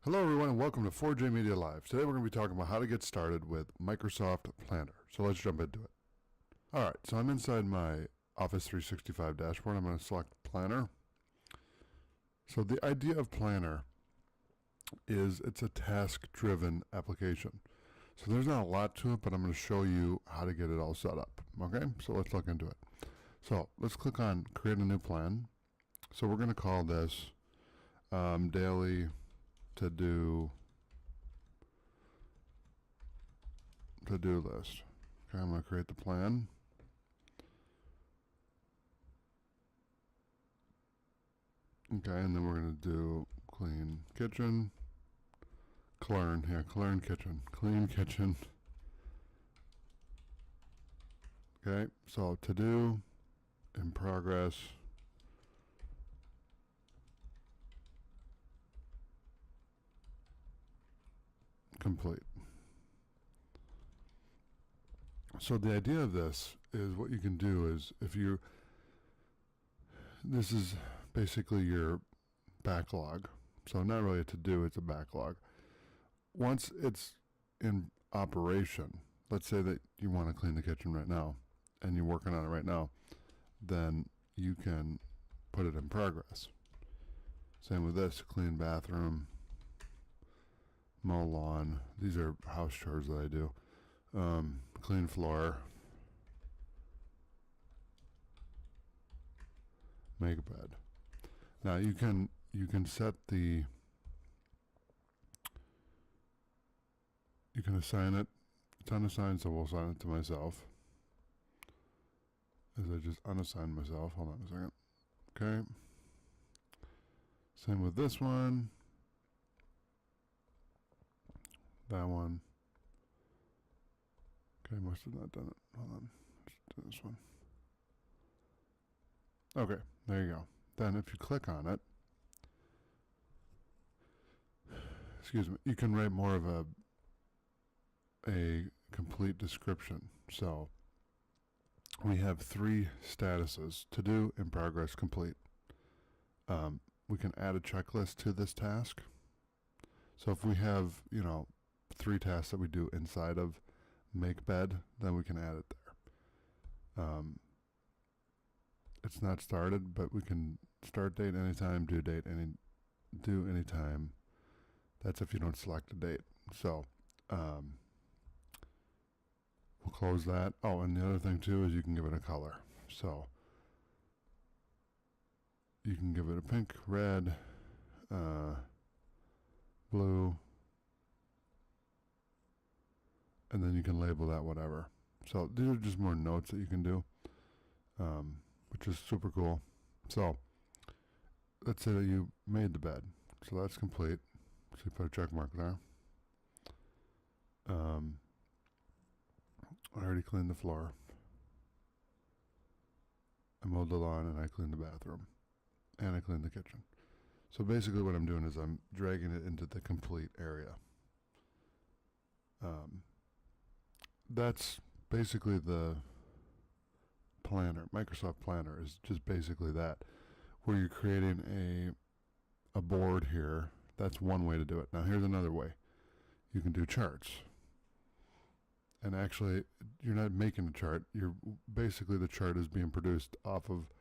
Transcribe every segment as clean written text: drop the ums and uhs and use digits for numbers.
Hello everyone and welcome to 4J Media Live. Today we're going to be talking about how to get started with Microsoft Planner. So let's jump into it. Alright, so I'm inside my Office 365 dashboard. I'm going to select Planner. So the idea of Planner is it's a task-driven application. So there's not a lot to it, but I'm going to show you how to get it all set up. Okay, so let's look into it. So let's click on Create a New Plan. So we're going to call this Daily to-do list. Okay, I'm going to create the plan. Okay, and then we're going to do clean kitchen. Clean kitchen. Okay, so to do, in progress, complete. So the idea of this is what you can do is this is basically your backlog. So not really a to-do, it's a backlog. Once it's in operation, let's say that you want to clean the kitchen right now and you're working on it right now, then you can put it in progress. Same with this, clean bathroom, mow lawn. These are house chores that I do. Clean floor, make a bed. Now you can set you can assign it. It's unassigned, so we'll assign it to myself. As I just unassigned myself. Hold on a second. Okay. Same with this one. That one. Okay, must have not done it. Hold on. Let's do this one. Okay, there you go. Then if you click on it, excuse me, you can write more of a complete description. So we have 3 statuses: to do, in progress, complete. We can add a checklist to this task. So if we have 3 tasks that we do inside of make bed, then we can add it there. It's not started, but we can start date anytime, due date anytime. That's if you don't select a date. So we'll close that. Oh, and the other thing too is you can give it a color. So you can give it a pink, red, blue, and then you can label that whatever. So these are just more notes that you can do, which is super cool. So let's say that you made the bed. So that's complete. So you put a check mark there. I already cleaned the floor. I mowed the lawn and I cleaned the bathroom. And I cleaned the kitchen. So basically what I'm doing is I'm dragging it into the complete area. That's basically the planner. Microsoft Planner is just basically that, where you're creating a board here. That's one way to do it. Now here's another way. You can do charts. And actually, you're not making a chart. Basically the chart is being produced off of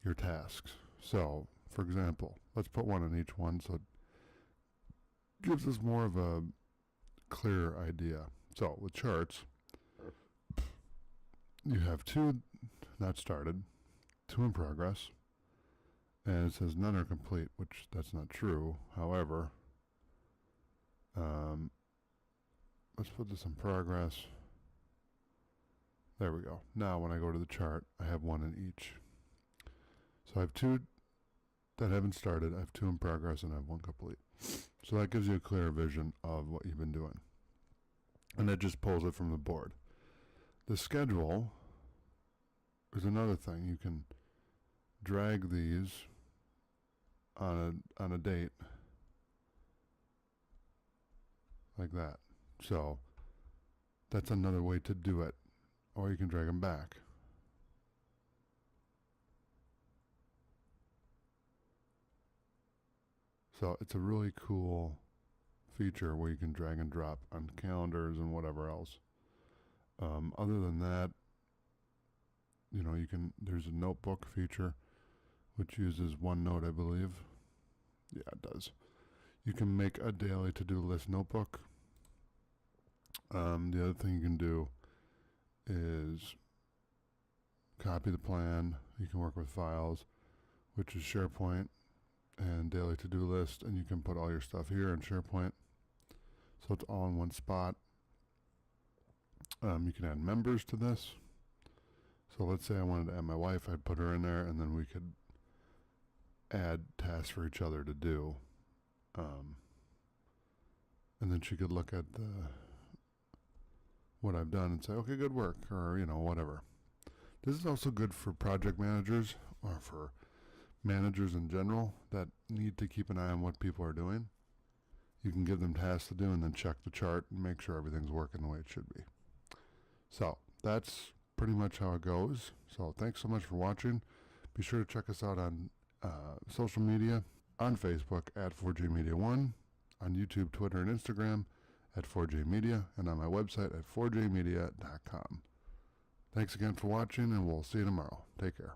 your tasks. So, for example, let's put one on each one so it gives us more of a clear idea. So with charts, you have 2 not started, 2 in progress, and it says none are complete, which that's not true. However, let's put this in progress. There we go. Now when I go to the chart, I have 1 in each. So I have 2 that haven't started, I have 2 in progress, and I have 1 complete. So that gives you a clear vision of what you've been doing. And it just pulls it from the board. The schedule is another thing. You can drag these on a date like that. So that's another way to do it. Or you can drag them back. So it's a really cool feature where you can drag and drop on calendars and whatever else. Other than that, there's a notebook feature which uses OneNote, I believe. Yeah, it does. You can make a daily to-do list notebook. The other thing you can do is copy the plan. You can work with files, which is SharePoint and daily to-do list, and you can put all your stuff here in SharePoint. So it's all in one spot. You can add members to this. So let's say I wanted to add my wife, I'd put her in there, and then we could add tasks for each other to do. And then she could look at what I've done and say, okay, good work, or whatever. This is also good for project managers or for managers in general that need to keep an eye on what people are doing. You can give them tasks to do and then check the chart and make sure everything's working the way it should be. So that's pretty much how it goes. So thanks so much for watching. Be sure to check us out on social media, on Facebook at 4J Media 1, on YouTube, Twitter, and Instagram at 4J Media, and on my website at 4jmedia.com. Thanks again for watching, and we'll see you tomorrow. Take care.